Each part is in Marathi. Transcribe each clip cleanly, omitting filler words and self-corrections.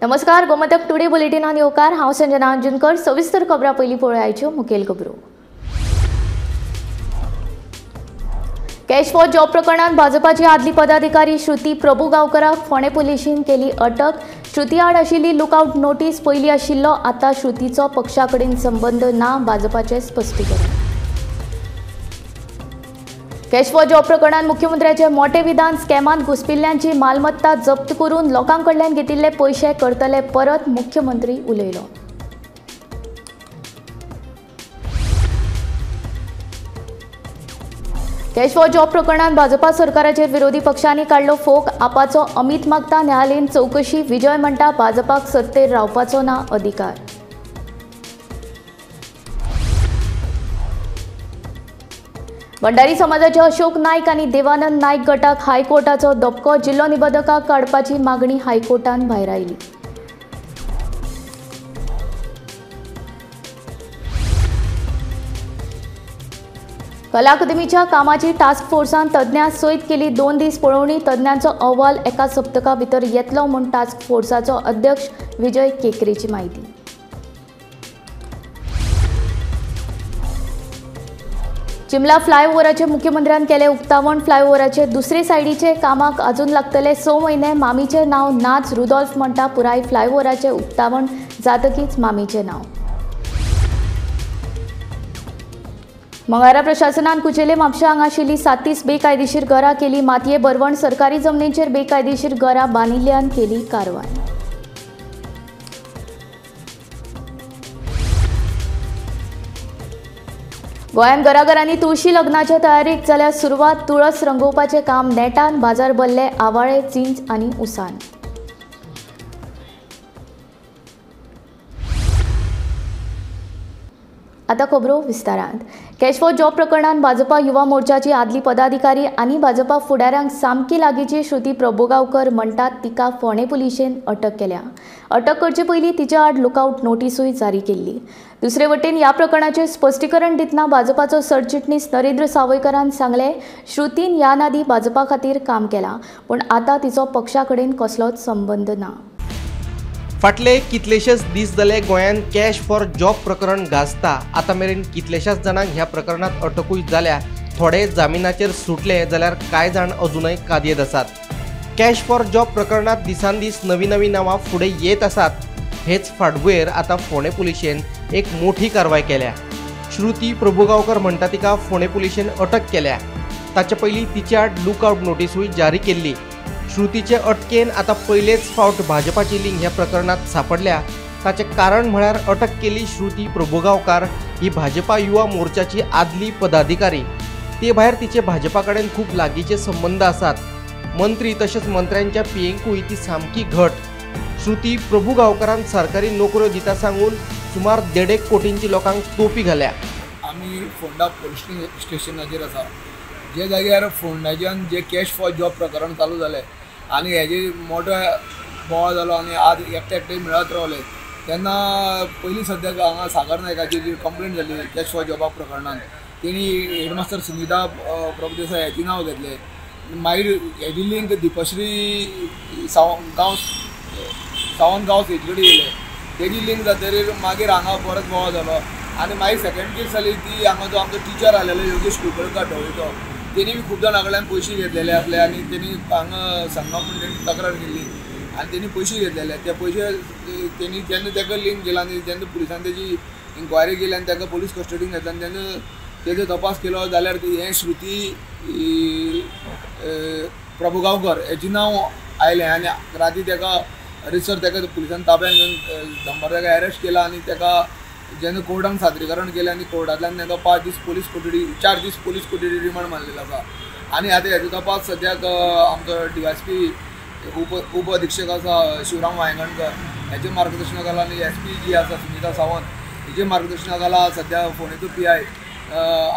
नमस्कार, गोमंतक टुडे बुलेटिन आणि येवकार हांव संजना अंजुनकर। सविस्तर खबरां पयलीं पळोवया मुखेल खबरो। कॅश फॉर जॉब प्रकरणात भाजपाची आदली पदाधिकारी श्रुती प्रभुगांवकराक फोंडे पुलिशेन केली अटक। श्रुती आड आशिल्ली लुकआउट नोटीस पयली आशिल्लो, आतां श्रुतीचो पक्षा कडेन संबंध ना, भाजपाचे स्पश्टीकरण। कॅश फॉर जॉब प्रकरणात मुख्यमंत्र्याचे मोठे विधान, स्कॅमात घुसपिल्ल्यांची मालमत्ता जप्त करून लोकांकडल्यान घेतिल्ले पैसे करतले परत, मुख्यमंत्री उलयलो। कॅश फॉर जॉब प्रकरणात भाजपा सरकाराचेर विरोधी पक्षांनी काढलो फोग। आपाचो अमीत मागता न्यायालयीन चौकशी, विजय म्हणटा भाजपाक सत्तेर रावपाचो ना अधिकार। भंडारी समाजाचे अशोक नायक आणि देवानंद नायक गटाक हायकोर्टाचो दपको, जिल्लो निबंधकाक काडपाची मागणी हायकोर्टान भायर आयली। कला अकादमीच्या कामाची टास्क फोर्सान तज्ञां सयत केली 2 दीस पळोवणी। तज्ञांचो अहवाल एका सप्तका भितर येतलो म्हूण टास्क फोर्साचो अध्यक्ष विजय केकरेची माहिती। चिमला फ्लायओव्हराचे मुख्यमंत्र्यान केले उक्तावण। फ्लायओव्हराचे दुसरे सायडीचे कामाक अजून लागतले 6 म्हयने। मामीचे नाव नाच, रुडॉल्फ म्हणटा पुराय फ्लायओव्हराचे उक्तावण जातकीच मामीचे नाव। मंगळारा प्रशासनान कुचेले म्हापशा हांगा आशिल्ली 37 बेकायदेशीर घरां केली मातये बरवण। सरकारी जमनीचेर बेकायदेशीर घरां बांदिल्ल्यान केली कारवाय। गोंयांत घराघरांनी तुळशी लग्नाच्या तयारीक जाल्यार सुरवात। तुळस रंगोवपाचें काम नेटान, बाजार भरले आवाळे, चिंच आनी उसान। आता खबरो विस्तारांत। कॅश फॉर जॉब प्रकरणात भाजपा युवा मोर्चाची आदली पदाधिकारी आणि भाजपा फुडाऱ्यांक सामकी लागींची श्रुती प्रभुगांवकर म्हणटात तिका फोंडे पुलिशेन अटक केल्या। अटक करचे पयलीं तिच्या आड लुकआउट नोटीसूय जारी केल्ली। दुसरे वटेन ह्या प्रकरणाचें स्पश्टीकरण दितना भाजपाचो सरचिटणीस नरेंद्र सावयकरान सांगलें, श्रुतीन ह्या नादी भाजपा खातीर काम केलां, पूण आतां तिचो पक्षा कडेन कसलोच संबंध ना। फाटले कितलेशेच दीस जाले गोंयांत कॅश फॉर जॉब प्रकरण गाजता। आतां मेरेन कितलेशाच जाणांक ह्या प्रकरणात अटकूय जाल्या। थोडे जामिनाचेर सुटले जाल्यार कांय जाण अजूनय कादयेत आसात। कॅश फॉर जॉब प्रकरणात दिसान दीस नवी नवी नांवां फुडें येत आसात। हेच फाटभुंयेर आतां फोंडे पुलिशेन एक मोठी कारवाय केल्या। श्रुती प्रभुगांवकर म्हणटा तिका फोंडे पुलिशेन अटक केल्या। ताचे पयलीं तिचे आड लुकआउट नोटीसूय जारी केल्ली। श्रुतीचे अटकेन आतां पयलेच फावट भाजपाची लिंक ह्या प्रकरणात सापडल्या। ताचे कारण म्हळ्यार अटक केली श्रुती प्रभुगांवकार ही भाजपा युवा मोर्चाची आदली पदाधिकारी। ते भायर तिचे भाजपा कडेन खूब लागींचे संबंध आसात। मंत्री तशेंच मंत्र्यांच्या पियेंकूय ती सामकी घट। श्रुती प्रभुगांवकारान सरकारी नोकऱ्यो दिता सांगून सुमार 1.5 कोटींची लोकांक तोपी घाल्या। आमी फोंडा पुलीस स्टेशनाचेर आसा, जे जाग्यार फोंडाच्यान जे कॅश फॉर जॉब प्रकरण चालू जालें आनी हेजे मोठो बोवाळ जालो आनी आज एकटे मेळत रावले तेन्ना पयलीं सद्याक हांगा सागर नायकाची जी कंप्लेंट जाली कॅश फॉर जॉबा प्रकरणान, तेणी हेडमास्टर सुनीता प्रभुदेसाय हेजें नांव घेतलें। मागीर हेजी लिंक दिपश्री सावंत गांव हेजे कडेन येयलें, तेजी लिंक जातकीर मागीर हांगा परत बोवाळ जालो आनी मागीर सेकंड केस जाली ती हांगा जो आमचो टिचर आलेलो योगेश कुलकर्णी ढवळीचो, तेणी बी खूब जाणां कडल्यान पयशे घेतलेले आसले आनी तेणी हांगा सांगना म्हूण तेणी तक्रार केल्ली आनी तेणी पयशे घेतलेले। ते पयशे तेणी जेन्ना ताका लिंक केला आनी जेन्ना पुलिसान तेजी इन्क्वायरी केली आनी ताका पुलीस कस्टडीन घेतला आनी तेन्ना तेजो तपास केलो जाल्यार हें श्रुती प्रभुगांवकर हेजें नांव आयलें आनी राती ताका रिसर ताका पुलिसान ताब्यान घेवन दंबर ताका अरेस्ट केला आनी ताका जेन्ना कोर्टान सादरीकरण केलें आनी कोर्टांतल्यान ताका 5 दीस पोलीस कोठडी 4 दीस पोलीस कोठडी रिमांड मारलेलो आसा। आनी आतां हेजो तपास सद्याक आमचो DSP उप अधीक्षक आसा शिवराम वांयगणकर हेजे मार्गदर्शनाखाला आनी SP जी आसा सुनीता सावंत हेजे मार्गदर्शनाखाला सद्या फोंडेचो PI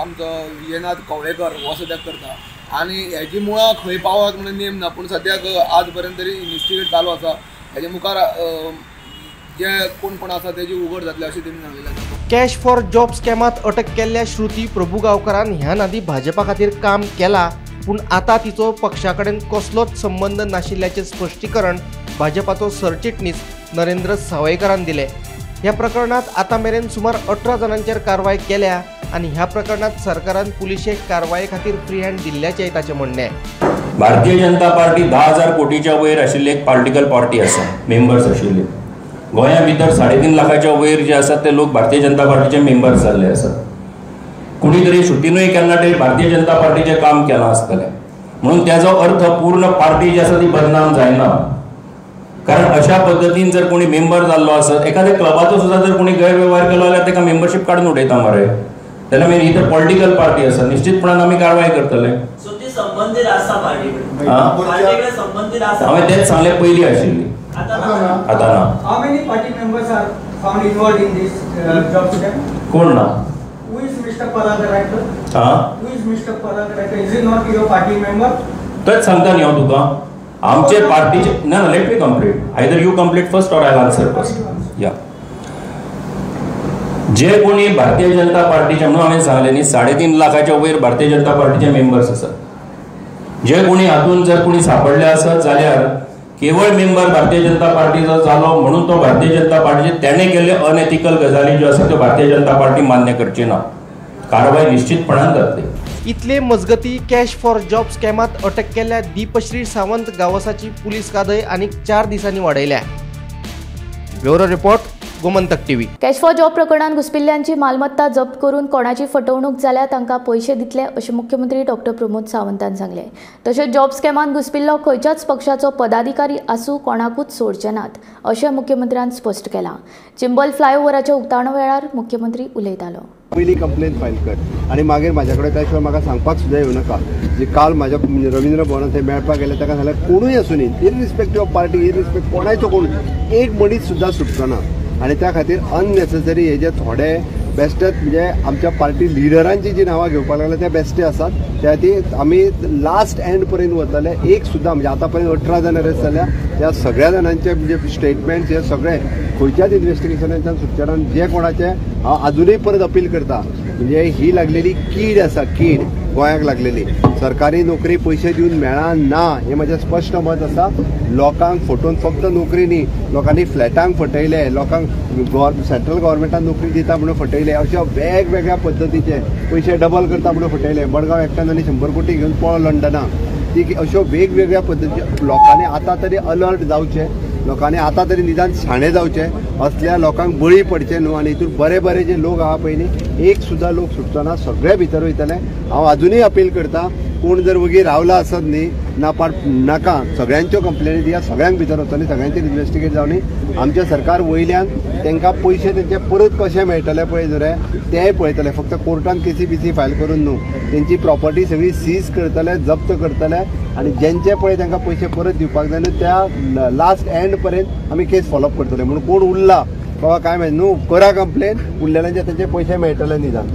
आमचो विजयनाथ कवळेकर हो सद्याक करता। आनी हेजी मुळां खंय पावत म्हणून नेम ना, पूण सद्याक आज पर्यंत तरी इन्वेस्टिगेट चालू आसा। हेजे मुखार जे कोण आसा तेजी उघड जातले अशें तेणी सांगलेलें आसा। कॅश फॉर जॉब स्कॅमात अटक केल्ल्या श्रुती प्रभुगांवकारान ह्या नादी भाजपा खातीर काम केलां, पूण आतां तिचो पक्षा कडेन कसलोच संबंध नाशिल्ल्याचें स्पश्टीकरण भाजपाचो सरचिटणीस नरेंद्र सावयकरान दिले। ह्या प्रकरणात आता मेरेन सुमार 18 जणांचेर कारवाय केल्या आणि ह्या प्रकरणात सरकारान पुलिशेक कारवाये खातीर फ्री हँड दिल्ल्याचें ताचें म्हणणें आहे। भारतीय जनता पार्टी 10,000 कोटीच्या वयर आशिल्ली एक पॉलिटिकल पार्टी आसा, मेंबर्स आशिल्ले। गोंया भितर 3.5 लाखाच्या वयर जे आसात ते लोक भारतीय जनता पार्टीचे मेंबर्स जाल्ले आसात। कोणी तरी सुटीनूय केन्ना तरी भारतीय जनता पार्टीचें काम केलां आसतलें, म्हणून त्याचो अर्थ पूर्ण पार्टी जी आसा ती बदनाम जायना। कारण अशा पद्दतीन जर कोणी मेंबर जाल्लो आसत, एखाद्या क्लबाचो सुद्धा जर कोणी गैरव्यवहार केलो जाल्यार ताका मेंबरशीप काडून उडयता मरे। तेन्ना मागीर ही तर पॉलिटिकल पार्टी आसा, निश्चितपणान आमी कारवाय करतले। संबंधित आसा पार्टीकडे संबंधित आसा, हांवें तेच सांगलें पयलीं आशिल्ली, आता ना। How many party members are found involved in this job today? कोण ना? Who is Mr. Paragaraikar? Who is Mr. Paragaraikar? Is he not your party member? तेच सांगता न्ही हांव तुका, आमचे पार्टीचे ना, let me complete, either you complete first or I answer first. या जे कोणी भारतीय जनता पार्टीचे, म्हणून हांवें सांगलें न्ही, 3.5 लाखाच्या वयर भारतीय जनता पार्टीचे मेंबर्स आसात। जे कोणी हातून जर कोणी सापडले आसत जाल्यार केवळ मेंबर भारतीय जनता पार्टीचो जालो म्हणून तो भारतीय जनता पार्टीचे तेणे केल्ले अनएथिकल गजाली ज्यो आसा त्यो भारतीय जनता पार्टी मान्य करची ना। कारवाय निश्चितपणान जातली। इतले मजगती कॅश फॉर जॉब स्कॅमात अटक केल्ल्या दीपश्री सावंत गावसाची पुलीस कादय आनीक 4 दिसांनी वाडयल्या। Bureau report, Gomantak TV. Cash for job प्रकरणात घुसपिल्ल्यांची मालमत्ता जप्त करून कोणाची फटवणूक जाल्यार तांकां पैसे दितले अशें मुख्यमंत्री डॉ. प्रमोद सावंतान सांगले। तशेंच जॉब स्कॅमात घुसपिल्लो खंयच्याच पक्षाचो पदाधिकारी आसूं कोणाकूच सोडचे नात अशें मुख्यमंत्र्यान स्पश्ट केलां। चिंबल फ्लायओव्हराच्या उक्तावणा वेळार मुख्यमंत्री उलयतालो। पहिली कंप्लेंट फायल कर आणि मागीर म्हाजे कडेन त्या शिवाय म्हाका सांगपाक सुद्दां येवं नाका। जे काल म्हाज्या रवींद्र भवनांत थंय मेळपाक गेले ताका सांगलें कोणूय आसूं न्ही, इररिस्पेक्टीव ऑफ पार्टी, इररिस्पेक्ट कोणाचो कोण एक मनीस सुद्दां सुटचो ना। आणि त्या खातीर अननेसेसरी हे जे थोडे बेस्टेच म्हणजे आमच्या पार्टी लिडरांची जी नांवां घेवपाक लागल्या ते बेस्टे आसात। त्या खातीर आमी लास्ट एंड पर्यंत वतले। एक सुद्दां म्हणजे आतां पर्यंत 18 जाण अरेस्ट जाल्या, त्या सगळ्या जाणांचे म्हणजे स्टेटमेंट्स हे सगळे खंयच्याच इन्व्हेस्टिगेशनांतल्यान सुटचे ना। जे कोणाचे हांव अजूनय परत अपील करता, म्हणजे ही लागलेली कीड आसा, कीड गोंयाक लागलेली, सरकारी नोकरी पयशे दिवन मेळना हें म्हजें स्पश्ट मत आसा। लोकांक फटोवन फक्त नोकरी न्ही, लोकांनी फ्लॅटांक फटयले, लोकांक सेंट्रल गव्हर्मेंटान नोकरी दिता म्हणून फटयले, अशा वेगवेगळ्या पद्दतीचे पयशे डबल करता म्हणून फटयले। मडगांव एकट्यान आनी 100 कोटी घेवन पळो लंडनाक। ती अश्यो वेगवेगळ्या पद्दतीचे लोकांनी आतां तरी अलर्ट जावचे, लोकांनी आतां तरी निदान शाणे जावचे, असल्या लोकांक बळी पडचे न्हू। आनी हितून बरे बरे जे लोक आहा पळय न्ही, एक सुद्दां लोक सुटचो ना, सगळे भितर वयतले। हांव अजूनय अपील करता, कोण जर वगी रावला आसत न्ही नाका, सगळ्यांच्यो कंप्लेनी दिया, सगळ्यांक भितर वचोनी, सगळ्यांचेर इन्व्हेस्टिगेट जावनी। आमचें सरकार वयल्यान तांकां पयशे तेंचे परत कशे मेळटले पळय जरे तेंय पळयतले, फक्त कोर्टान केसी फायल करून न्हू, तेंची प्रॉपर्टी सगळी सीज करतले, जप्त करतले आनी जेंचे पळय तांकां पयशे परत दिवपाक जाय न्हू त्या लास्ट एंड पर्यंत आमी केस फॉलोअप करतले। म्हणून कोण उरला बाबा काय माहिती न्हू, करा कंप्लेन, उरलेल्यांचे तेंचे पयशे मेळटले निदान।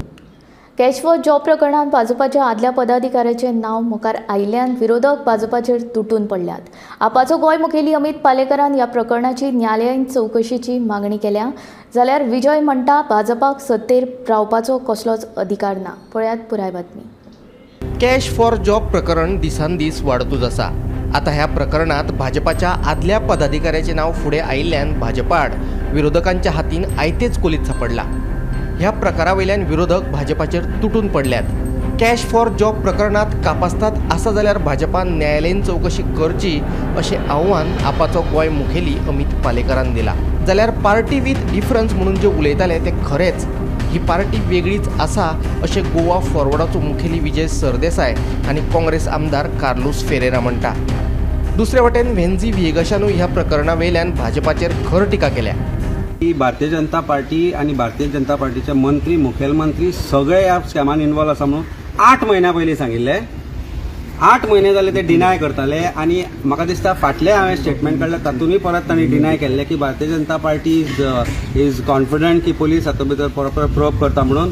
कॅश फॉर जॉब प्रकरणात भाजपाच्या आदल्या पदाधिकाऱ्याचे नाव मुखार आयिल्ल्यान विरोधक भाजपाचेर तुटून पडल्यात। आपाचो गोंय मुखेली अमित पालेकरान ह्या प्रकरणाची न्यायालयीन चवकशीची मागणी केल्या, जाल्यार विजय म्हणटा भाजपाक सत्तेर रावपाचो कसलोच अधिकार ना। पळयात पुराय बातमी। कॅश फॉर जॉब प्रकरण दिसान दीस वाडतूच आसा। आता ह्या प्रकरणात भाजपाच्या आदल्या पदाधिकाऱ्याचे नाव फुडें आयिल्ल्यान भाजपाड विरोधकांच्या हातीन आयतेच कोलीत सापडला। ह्या प्रकारावयल्यान विरोधक भाजपाचेर तुटून पडल्यात। कॅश फॉर जॉब प्रकरणात कापास्ताद आसा जाल्यार भाजपान न्यायालयीन चवकशी करची अशें आव्हान आपाचो गोंय मुखेली अमित पालेकरान दिला। जाल्यार पार्टी विथ डिफरन्स म्हणून जे उलयताले ते खरेंच ही पार्टी वेगळीच आसा अशें गोवा फॉरवर्डाचो मुखेली विजय सरदेसाय आनी काँग्रेस आमदार कार्लोस फेरेरा म्हणटा। दुसरे वटेन व्हेन्झी व्हिएगाशानूय ह्या प्रकरणा वयल्यान भाजपाचेर खर टिका केल्या। भारतीय जनता पार्टी आणि भारतीय जनता पार्टीचे मंत्री, मुखेलमंत्री सगळे ह्या स्कॅमान इन्वॉल्व आसा म्हणून 8 महिन्या पयलीं सांगिल्ले। 8 महिने जाले ते डिनाय करताले आणि म्हाका दिसता फाटले हांवें स्टेटमेंट काडले तातूंतय परत तांणी डिनाय केल्ले की भारतीय जनता पार्टी इज कॉन्फिडंट की पुलीस हातूंत भितर प्रॉपर प्रोब करता म्हणून।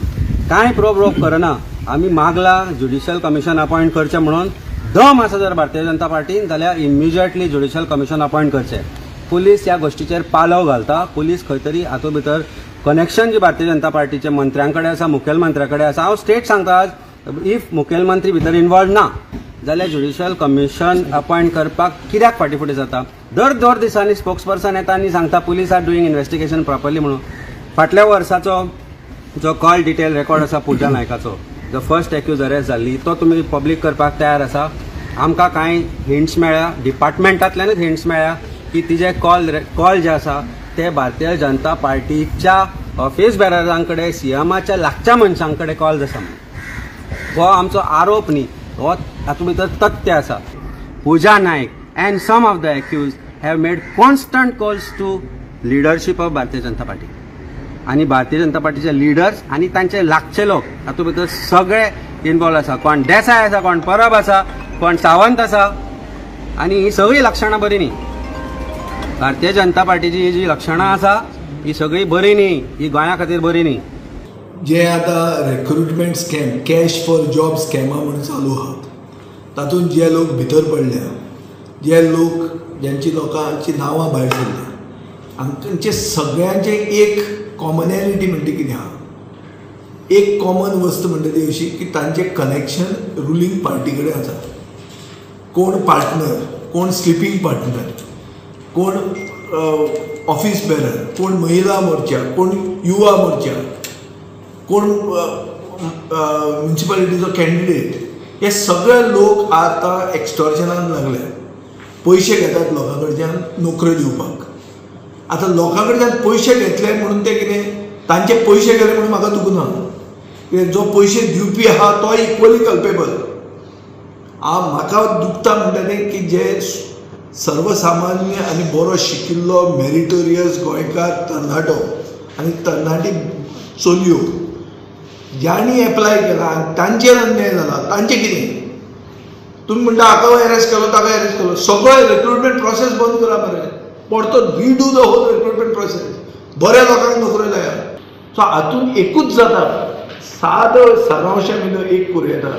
कांय प्रोब करना, आमी मागला ज्युडिशियल कमिशन अपॉयंट करचें म्हणून। दम आसा जर भारतीय जनता पार्टीन जाल्यार इमिजिएटली ज्युडिशियल कमिशन अपॉयंट करचें। पुलीस ह्या गोष्टीचेर पालव घालता, पुलीस खंय तरी हातूंत भितर कनेक्शन जी भारतीय जनता पार्टीच्या मंत्र्यां कडेन आसा, मुखेलमंत्र्या कडेन आसा। हांव स्ट्रेट सांगता, इफ मुखेलमंत्री भितर इन्वॉल्व ना जाल्यार ज्युडिशियल कमिशन अपॉइंट करपाक कित्याक फाटीं फुडें जाता? दर दिसांनी स्पोक्सपर्सन येता आनी सांगता police are doing investigation properly म्हणून. फाटल्या वर्साचो जो कॉल डिटेल रेकॉर्ड आसा पूजा नायकाचो, जो फर्स्ट एक्यूज अरेस्ट जाल्ली, तो तुमी पब्लीक करपाक तयार आसा? आमकां कांय हिंट्स मेळ्ळ्या, डिपार्टमेंटांतल्यानूच हिंट्स मेळ्ळ्या की तिजे कॉल जे आसा ते भारतीय जनता पार्टीच्या ऑफिस बेररां कडेन, सीएमाच्या लागच्या मनशां कडेन कॉल्स आसा म्हणून. हो आमचो आरोप न्ही, हो हातूंत भितर तथ्य आसा. Pooja Naik and some of the accused have made constant calls to leadership of Bharatiya Janata party. आनी भारतीय जनता पार्टीचे लिडर्स आनी तांचे लागचे लोक हातूंत भितर सगळे इनवॉल्व आसा. कोण देसाय आसा, कोण परब आसा, कोण सावंत आसा. आनी ही सगळीं लक्षणां बरीं न्ही. भारतीय जनता पार्टीची ही जी लक्षणां आसा ही सगळीं बरीं न्ही, ही गोंया खातीर बरीं न्ही. जे आतां recruitment scam, cash for job स्कॅमां म्हणून चालू आहात, तातूंत जे लोक भितर पडल्या, जे लोक ज्यांची लोकांची नांवां भायर सरल्या, हांचे सगळ्यांचे एक कॉमनॅलिटी म्हणटा कितें आहा? एक कॉमन वस्त म्हणटा ती अशी की तांचे कनेक्शन रुलींग पार्टी कडेन आसा. कोण पार्टनर, कोण स्लिपींग पार्टनर, कोण ऑफिस बेरर, कोण महिला मोर्चा, कोण युवा मोर्चा, कोण म्युनिसिपालिटीचो कॅन्डिडेट, हे सगळे लोक आतां एक्स्टॉर्शनाक लागले. पयशे घेतात लोकां कडच्यान नोकऱ्यो दिवपाक. आतां लोकां कडच्यान पयशे घेतले म्हणून ते कितें, तांचे पयशे गेले म्हणून म्हाका दुखना. कित्याक जो पयशे दिवपी आहा तो इक्वली कल्पेबल. म्हाका दुखता म्हणटा तें की जे सर्वसामान्य आनी बरो शिकिल्लो मेरिटोरियस गोंयकार तरणाटो आनी तरणाटी चलयो ज्यांनी एप्लाय केला आनी तांचेर अन्याय जाला, तांचें कितें? तुमी म्हणटा हाका अरेस्ट केलो, ताका अरेस्ट केलो, सगळो रिक्रुटमेंट प्रोसेस बंद करा मरे. परतो redo the whole recruitment process. बऱ्या लोकांक नोकऱ्यो जाया. सो हातूंत एकूच जाता, सादो सारांशा भितर एक करूं येता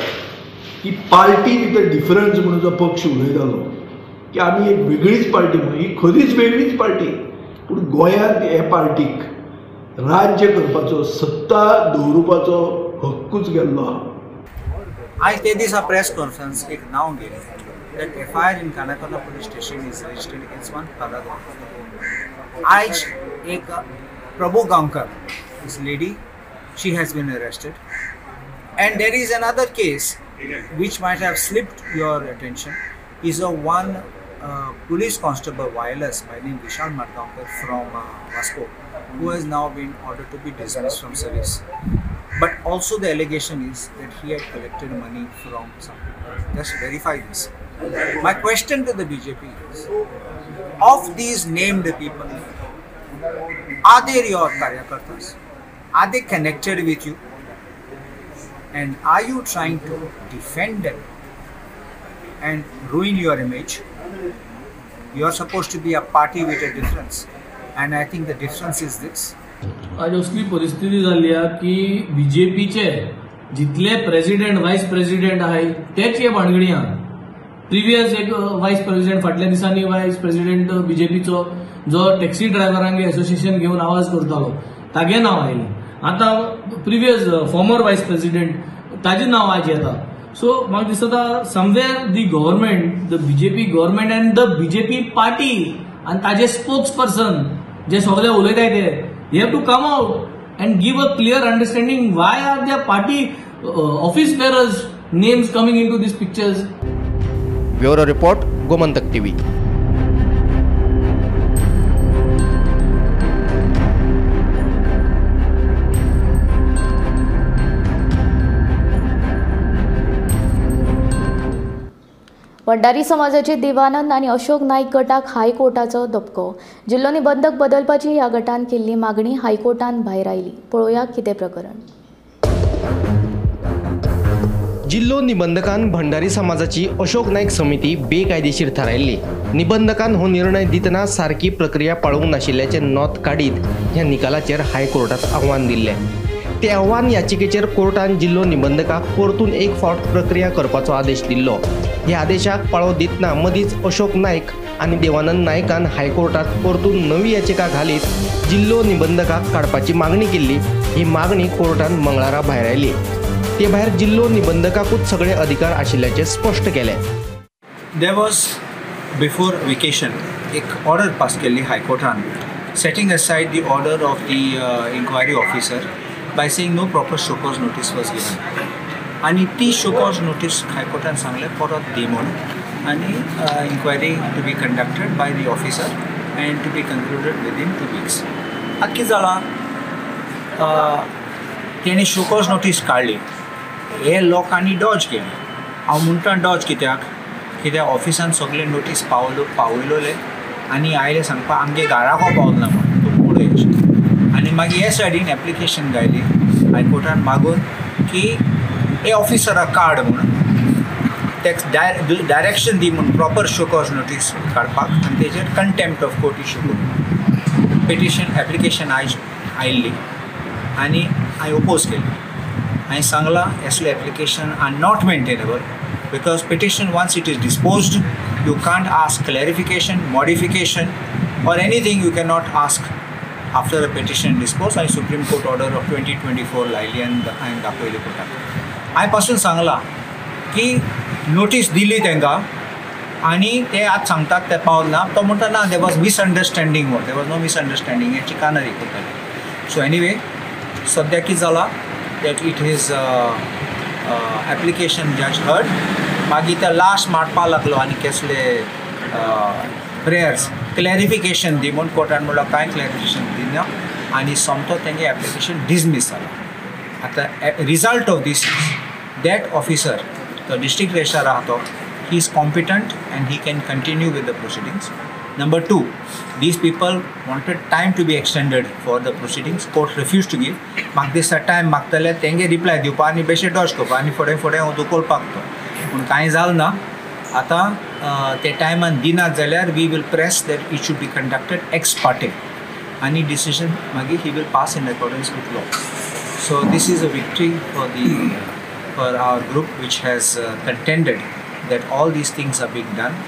की पार्टी भितर डिफरन्स म्हणून जो पक्ष उलयतालो की आमी एक वेगळीच पार्टी म्हणून, ही खरीच वेगळीच पार्टी. पूण गोंयांत हे पार्टीक राज्य करपाचो, सत्ता दवरुपाचो हक्कूच गेल्लो आहा. आज ते दिसा प्रेस कॉन्फरन्स एक नाव गेलें that FIR in Kanakana police station is registered against one Palaga. आज एक Prabhu Gankar, this lady, she has been arrested. And there is another case which might have slipped your attention, is a one police constable wireless by name Vishal Margaonkar from Vasco, who has now been ordered to be dismissed from service. But also the allegation is that he had collected money from some people. Just verify this. My question to the BJP is, of these named people, are they your karyakartas? Are they connected with you? And are you trying to defend them and ruin your image? You are supposed to be a party with a difference, and I think the difference is this. आज असली परिस्थिती जाल्ली आहे की बीजेपीचे जितले प्रेसिडेंट वायस प्रेसिडेंट आहेत तेच हे भानगडी आहा. प्रिवियस एक वायस प्रेसिडेंट फाटल्या दिसांनी वायस प्रेसिडेंट बीजेपीचो जो टॅक्सी ड्रायव्हरांगे असोसिएशन घेऊन आवाज करतालो तागे नाव आयलें. आता प्रिवियस फॉर्मर वायस प्रेसिडेंट ताजे नाव आज येता. सो म्हाका दिसता somewhere the government, the BJP government and the BJP party आनी ताजे स्पोक्स पर्सन जे सगळे उलयताय ते, they have to come out and give a clear understanding why are their party office bearers names coming into these pictures. Bureau Report, Gomantak TV. वड्डारी समाजाचे देवानंद आणि अशोक नाईक गटाक हायकोर्टाचो दपको. जिल्लो निबंधक बदलपाची ह्या गटान केल्ली मागणी हायकोर्टान भायर आयली. पळोवया कितें प्रकरण. जिल्लो निबंधकान भंडारी समाजाची अशोक नाईक समिती बेकायदेशीर थारायल्ली. निबंधकान हो निर्णय दितना सारकी प्रक्रिया पाळूंक नाशिल्ल्याचे नोंद काडीत ह्या निकालाचेर हायकोर्टात आव्हान दिल्ले. ते आव्हान याचिकेचेर कोर्टान जिल्लो निबंधकाक परतून एक फावट प्रक्रिया करपाचो आदेश दिल्लो. ह्या आदेशाक पाळो दितना मदींच अशोक नाईक आनी देवानंद नायकान हायकोर्टात परतून नवी याचिका घालीत जिल्लो निबंधकाक काडपाची मागणी केल्ली. ही मागणी कोर्टान मंगळारा भायर आयली. ते भायर जिल्लो निबंधकाकूच सगळे अधिकार आशिल्ल्याचे स्पश्ट केले. There was before vacation एक ऑर्डर पास केली हायकोर्टान setting aside the order of the inquiry officer by saying no proper show cause notice was given. आणि ती show cause notice हायकोर्टान सांगले परत दी म्हणून आणि inquiry to be conducted by the officer and to be concluded within 2 weeks. आखी जाला तेणी show cause notice काढली हे लोकांनी डॉज केली. हांव म्हणटा डॉज कित्याक ऑफिसान सगळे नोटीस पावयलोले आनी आयले सांगपा आमगे घराको पावलो ना म्हणून तूं पुढे आनी मागीर हे सायडीन एप्लिकेशन घायली हायकोर्टान मागून की हे ऑफिसराक काड म्हणून तेका डायरेक्शन दी म्हणून प्रॉपर शो कॉज नोटीस काडपाक आनी तेजेर कंटेम्प्ट ऑफ कोर्ट इशू करून पिटिशन एप्लिकेशन आयिल्ली आनी हांवें ओपोज केली. हांवें सांगलां असले application are not maintainable because petition once it is disposed you can't ask clarification, modification or anything you cannot ask after a petition disposed and Supreme Court order of 2024 लायली and दाखयली कोर्टाक. हांवें पासून सांगलां की नोटीस दिली तांकां आनी ते आज सांगतात ते पावल ना तो म्हणटा ना there was misunderstanding there was no misunderstanding हें चिकानरी करताली. सो एनीवे सद्या कितें जालां दॅट इट इज एप्लिकेशन जज हर्ड मागीर ते लास्ट मारपा लागलो आनी कसले प्रेयर्स क्लॅरिफिकेशन दी म्हणून कोर्टान म्हणलो कांय क्लॅरिफिकेशन दिना आनी सोमतो तेंगे एप्लिकेशन डिसमीस जालो. आतां result of this is that officer तो डिस्ट्रिक्ट रजिस्ट्रार आहा तो he is competent and he can continue with the proceedings. Number 2, these people wanted time to be extended for the proceedings. Court refused to give. म्हाका दिसता टायम मागतले तेंगे रिप्लाय दिवपा आनी बेश्टे डॉज करपा आनी फुडें हांव दुकोवपाक तो पूण कांय जालें ना. आतां ते टायमान दिनात जाल्यार we will press that it should be conducted ex parte आनी डिसिजन मागीर he will pass in accordance with law. So this is a victory for our group which has contended that all these things are being done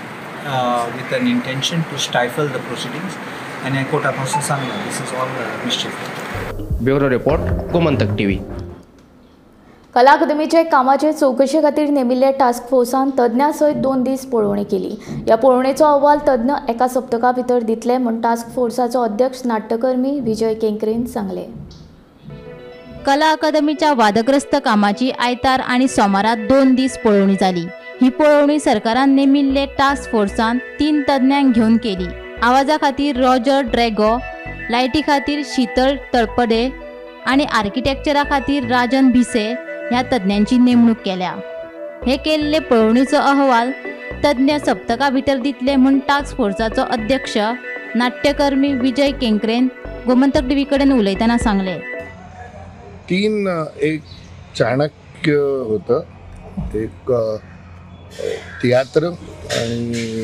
with an intention to stifle the proceedings and I quote Apostle Sangla, this is all mischief. Bureau report Gomantak TV. कला अकादमीचे कामाचे चौकशे खातीर नेमिल्ले टास्क फोर्सान तज्ञां सयत 2 दीस पळोवणी केली. ह्या पळोवणेचो अहवाल तज्ञ एका सप्तका भितर दितले म्हूण टास्क फोर्साचो अध्यक्ष नाट्यकर्मी विजय केंकरेन सांगले. कला अकादमीच्या वादग्रस्त कामाची आयतार आणि सोमारात 2 दीस पळोवणी जाली. ही पळोवणी सरकारान नेमिल्ले टास्क फोर्सान 3 तज्ञांक घेवन केली. आवाजा खातीर रॉजर ड्रॅगो, लायटी खातीर शीतल तळपडे आणि आर्किटेक्चरा खातीर राजन भिसे ह्या तज्ञांची नेमणूक केल्या. हे केल्ले पळोवणीचो अहवाल तज्ञ सप्तका भितर दितले म्हूण टास्क फोर्साचो अध्यक्ष नाट्यकर्मी विजय केंकरेन गोमंतक टीव्ही कडेन उलयतना सांगले. 3 एक चाणक्य होतं, एक थिएटर आणि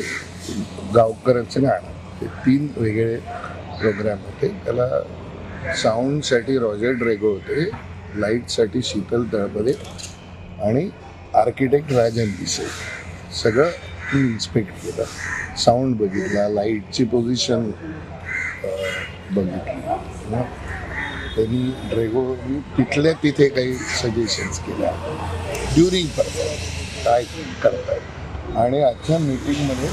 गावकऱ्याचं गाणं, हे 3 वेगळे प्रोग्राम होते. त्याला साऊंडसाठी रॉजर ड्रॅगो होते, लाईटसाठी शीतल तळपदे आणि आर्किटेक्ट राजन भिसे. सगळं मी इन्स्पेक्ट केलं, साऊंड बघितला, लाईटची पोझिशन बघितली. त्यांनी ड्रॅगोनी तिथल्या तिथे काही सजेशन्स केल्या ड्युरिंग परफॉर्मन्स काय करतात. आणि आजच्या मीटिंगमध्ये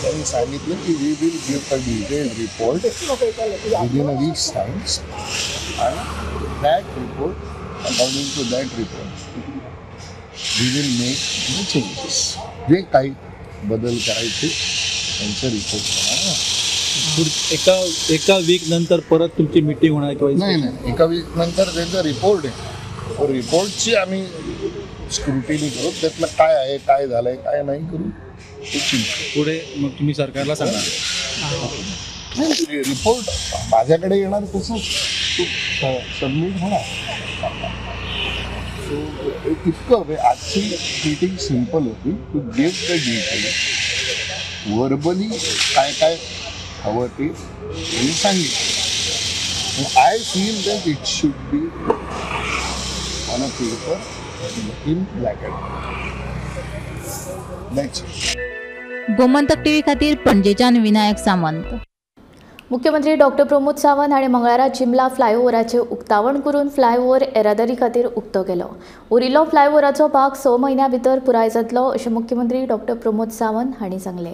त्यांनी सांगितलं की we will give a detail report within a weeks times आणि that report according to that report we will make changes. जे काही बदल करायचे त्यांचं रिपोर्ट होणार. एका वीक नंतर परत तुमची मीटिंग होणार किंवा नाही, एका वीक नंतर त्यांचा रिपोर्ट आहे. रिपोर्टची आम्ही स्क्रुटिनी करू, त्यातलं काय आहे, काय झालंय, काय नाही करू पुढे मग तुम्ही सरकारला सांगणार. रिपोर्ट माझ्याकडे येणार तसं सबमिट होणार. सो इतकं आजची मीटिंग सिम्पल होती, to give the detail verbally काय काय हवं ते मी सांगितलं. I feel that it should be on a paper in black and white. Gomantak TV खातीर पणजेच्यान विनायक सामंत. मुख्यमंत्री डॉक्टर प्रमोद सावंत हांणी मंगळारा चिमला फ्लायओव्हराचें उक्तावण करून फ्लायओव्हर येरादारी खातीर उक्तो केलो. उरिल्लो फ्लायओव्हराचो भाग 6 म्हयन्यां भितर पुराय जातलो अशें मुख्यमंत्री डॉक्टर प्रमोद सावंत हांणी सांगलें.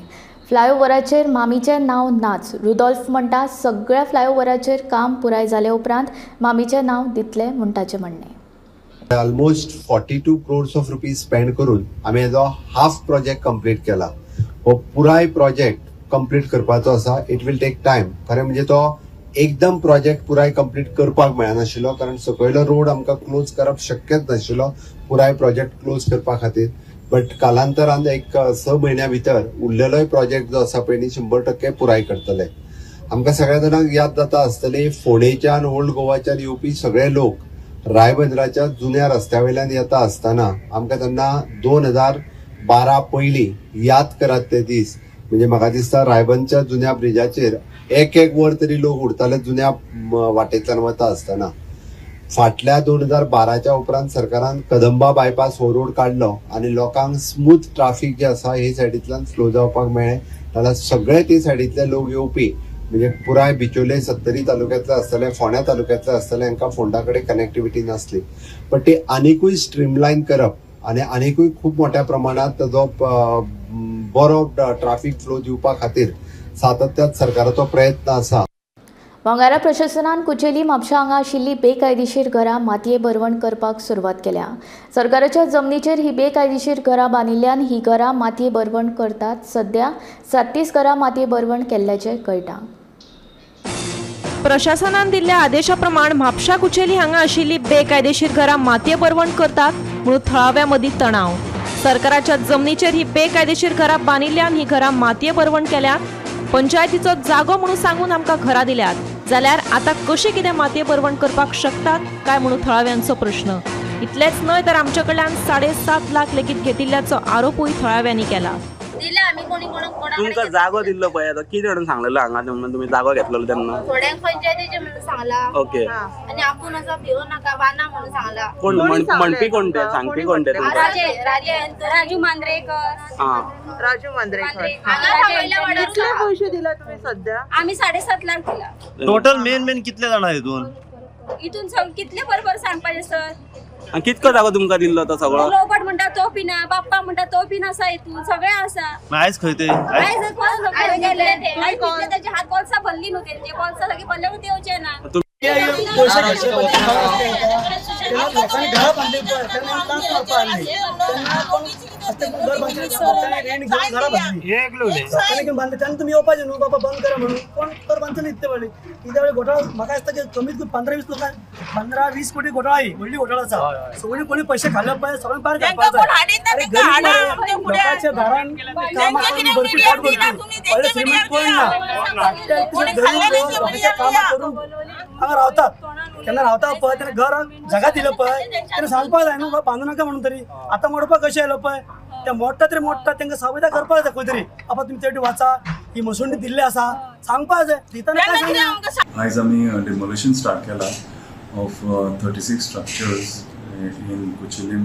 फ्लायओव्हराचेर मामीचें नांव नाच रुडॉल्फ म्हणटा सगळ्या फ्लायओव्हराचेर काम पुराय जाले उपरांत मामीचें नांव दितले म्हूण ताचें म्हणणें. Almost 42 crores of rupees spend करून आमी हेजो हाफ प्रोजेक्ट कंप्लीट केला. हो पुराय प्रोजेक्ट कंप्लीट करपाचो आसा. It will take time. खरें म्हणजे तो एकदम प्रोजेक्ट पुराय कंप्लीट करपाक मेळनाशिल्लो कारण सकयलो रोड आमकां क्लोज करप शक्यच नाशिल्लो पुराय प्रोजेक्ट क्लोज करपा खातीर. बट कालांतरान एक 6 म्हयन्यां भितर उरलेलोय प्रोजेक्ट जो आसा पळय 100% पुराय करतले. आमकां सगळ्या जाणांक याद जाता आसतली फोंडेच्यान ओल्ड गोवाच्यान येवपी सगळे लोक रायबंदराच्या जुन्या रस्त्या वयल्यान येता आसतना आमकां तेन्ना 2012 पयलीं याद करात ते दीस. म्हणजे म्हाका दिसता रायबंदच्या जुन्या ब्रिजाचेर एक वर तरी लोक उरताले जुन्या वाटेंतल्यान वता आसतना. फाटल्या 2012च्या उपरांत सरकारान कदंबा बायपास हो रोड काडलो आनी लोकांक स्मूथ ट्राफिक जे आसा हे सायडींतल्यान फ्लो जावपाक मेळ्ळें. जाल्यार सगळे ते सायडींतले लोक येवपी म्हणजे पुराय बिचोले 70 तालुक्यांतले आसतले फोंड्या तालुक्यांतले आसतले हांकां फोंडा कडेन कनेक्टिविटी नासली. बट ते आनिकूय स्ट्रीमलायन करप आनी आनिकूय खूब मोठ्या प्रमाणात ताजो बरो ट्राफिक फ्लो दिवपा खातीर सातत्यान सरकाराचो प्रयत्न आसा. मंगळारा प्रशासनान कुचेली म्हापशा हांगा आशिल्ली बेकायदेशीर घरां मातये भरवण करपाक सुरवात केल्या. सरकाराच्या जमनीचेर ही बेकायदेशीर घरां बांदिल्ल्यान ही घरां मातये भरवण करतात. सध्या 37 घरां मातये भरवण केल्ल्याचें कळटा. प्रशासनान दिल्ल्या आदेशाप्रमाण म्हापशा कुचेली हांगा आशिल्ली बेकायदेशीर घरां मातये भरवण करतात म्हणून थळाव्या मदीं तणाव. सरकाराच्या जमनीचेर ही बेकायदेशीर घरां बांदिल्ल्यान ही घरां मातये भरवण केल्यात. पंचायतीचो जागो म्हणून सांगून आमकां घरां दिल्यात. जाल्यार आतां कशें कितें मातये भरवण करपाक शकतात काय म्हणून थळाव्यांचो प्रश्न. इतलेंच न्हय तर आमचे कडल्यान 7.5 लाख लेगीत घेतिल्ल्याचो आरोपूय थळाव्यांनी केला. तुमकां जागो दिल्लो पळय आतां कितें म्हणून सांगलेलो हांगा तुमी जागो घेतलेलो तेन्ना थोड्यांक पंचायतीचे म्हणून सांगला. ओके. आणि आपण असं भिवू नका बांधा म्हणून सांगला. कोण म्हणपी कोण ते सांगपी कोण ते राजू मांद्रेकर. राजू मांद्रेकर. कितले पैसे दिला तुम्ही सध्या? आम्ही 7.5 लाख दिला. टोटल मेन कितले जाणां इथून कितले बरोबर सांगपाचे सर. कितको जागो तुमकां दिल्लो तो सगळो? लोकट म्हणटा तो पिना बाप्पा म्हणटा तो पिना आसा इथून सगळे आसा. आयज खंय ते आयज गेले त्याचे हात कोलसा भरली न्हू तेंचे कोलसा सगळे भरले ते येवचे ना. तुम्ही येवपाचे न्हू बाबा बंद करा म्हणून कोण कर बांधता न्ही इतले व्हडली कित्या वेळी घोटाळा म्हाका दिसता की कमीत कमी 15-20 लोकां 15-20 कोटी घोटाळा ही व्हडली घोटाळा आसा. सगळी कोणी पैसे खाल्ले पळय सगळ्यांक पार लोकांच्या दारान कामां करून भरपूर पोट भरपूर पयले श्रीमंत कोण ना कामां करून हांगा रावतात. केन्ना रावता पळय तेन्ना घर जागा दिलं पळय तेन्ना सांगपाक जाय न्हू बांदू नाका म्हणून तरी. आतां मोडपाक कशें आयलो पळय ते मोडटा तरी मोडटा तांकां सावयता करपाक जाय खंय तरी. आतां तुमी तेवटी वाचा ही मसुंडी दिल्ली आसा सांगपाक जाय दिताना काय सांगना. आयज आमी डिमोलिशन स्टार्ट केला of 36 structures in Kuchilim.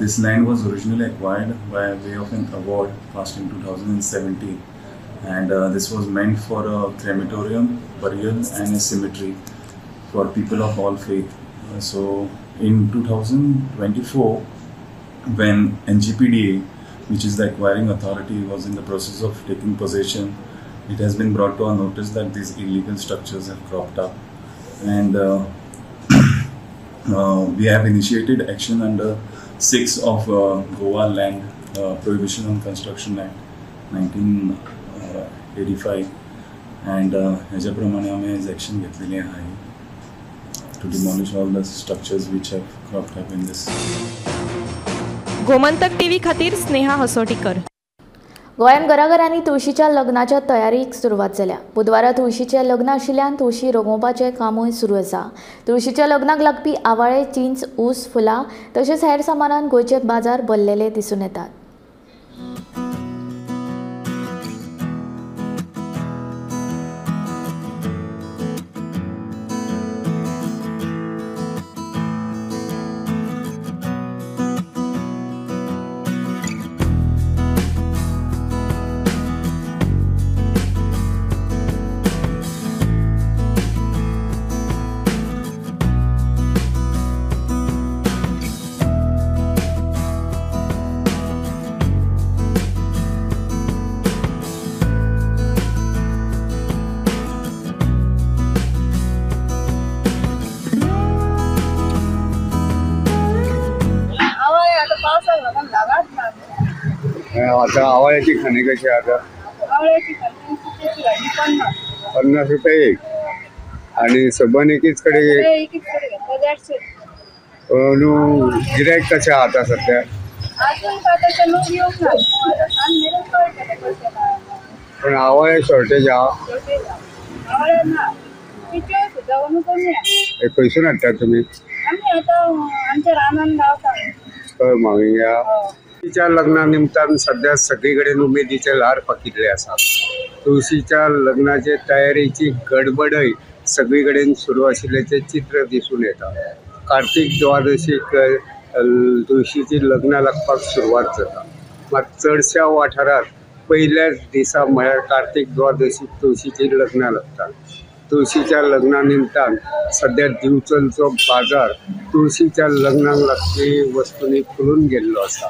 This land was originally acquired by way of an award passed in 2017 and this was meant for a crematorium, burial and a cemetery for people of all faith. So in 2024 when NGPDA, which is the acquiring authority, was in the process of taking possession, it has been brought to our notice that these illegal structures have cropped up and we have initiated action under 6 of Goa Land Prohibition on Construction Act 1985 and ह्याच्या प्रमाणे आम्ही आज ॲक्शन घेतलेली आहे to demolish all the structures which have cropped up in this. Gomantak TV खातीर स्नेहा हसोटीकर. गोंयांत घराघरांनी तुळशीच्या लग्नाच्या तयारीक सुरवात जाल्या. बुधवारा तुळशीचें लग्न आशिल्ल्यान तुळशी रंगोवपाचें कामूय सुरू आसा. तुळशीच्या लग्नाक लागपी आवाळे, चिंच, ऊस, फुलां तशेंच हेर सामानान गोंयचे बाजार भरलेले दिसून येतात. आता आवळ्याची खाणी कशी आता? आवळ्याची भाजी 50 रुपये एक. आणि सबन एकीच कडे एकीच कडे घेतलं 150. गिरायक कशा आता सध्या? अजून पाताच्या लोक येऊन पण आवळ्या शॉर्टेज हा. आवळ्या ना पिचो सुद्धा कमी आहे. हे खंयसून हाडटात तुमी? आम्ही आता आमच्या रानान गावतात. मागीया तुळशीच्या लग्ना निमतान सध्या सगळीकडे उमेदीचे ल्हार पाकिल्ले आसा. तुळशीच्या लग्नाचे तयारीची गडबडय सगळीकडेन सुरू आशिल्ल्याचे चित्र दिसून येता. कार्तिक द्वादशीक तुळशीची लग्नां लागपाक सुरवात जाता. मात चडशा वाठारांत पयल्याच दिसा म्हळ्यार कार्तिक द्वादशीक तुळशीची लग्नां लागतात. तुळशीच्या लग्ना निमतान सध्या दिवचलचो बाजार तुळशीच्या लग्नाक लागपी वस्तूंनी फुलून गेल्लो आसा.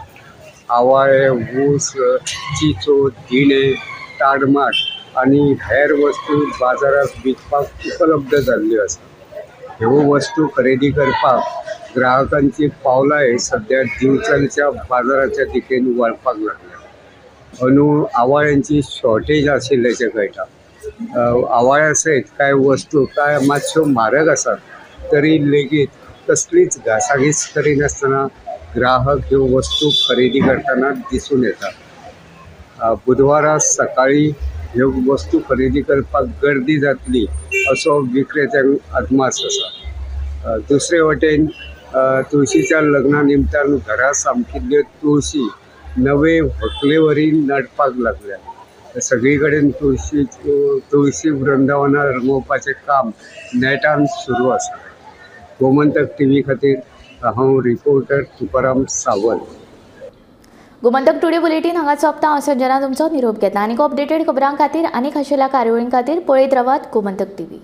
आवाळे, ऊस, चिचो, दिणे, ताडमाट आनी हेर वस्तू बाजारात विकपाक उपलब्ध जाल्ल्यो आसा. ह्यो वस्तू खरेदी करपाक ग्राहकांची पावलाय सध्या दिवचलच्या बाजाराच्या दिकेन वळपाक लागल्या. अंदू आवाळ्यांची शॉर्टेज आशिल्ल्याचें कळटा. आवाळ्या सयत कांय वस्तू कांय मातश्यो म्हारग आसात तरी लेगीत कसलीच घासाघीस करिनासतना ग्राहक ह्यो वस्तू खरेदी करतना दिसून येता. बुधवारा सकाळी ह्यो वस्तू खरेदी करपाक गर्दी जातली असो विक्रेत्यांक अदमास आसा. दुसरे वटेन तुळशीच्या लग्ना निमतान घरा सामकिल्ल्यो तुळशी नवे व्हंकलेवरी नडपाक लागल्या. सगळीकडेन तुळशी वृंदावनां रंगोवपाचें काम नेटान सुरू आसा. गोमंतक टीव्ही खातीर हांव reporter Tukaram Sawant. Gomantak today bulletin हांगा सोंपता. हांव संजना तुमचो निरोप घेता. आनीक अपडेटेड खबरां खातीर आनी खाशेल्या कार्यावळीं खातीर पळयत रावात गोमंतक टीव्ही.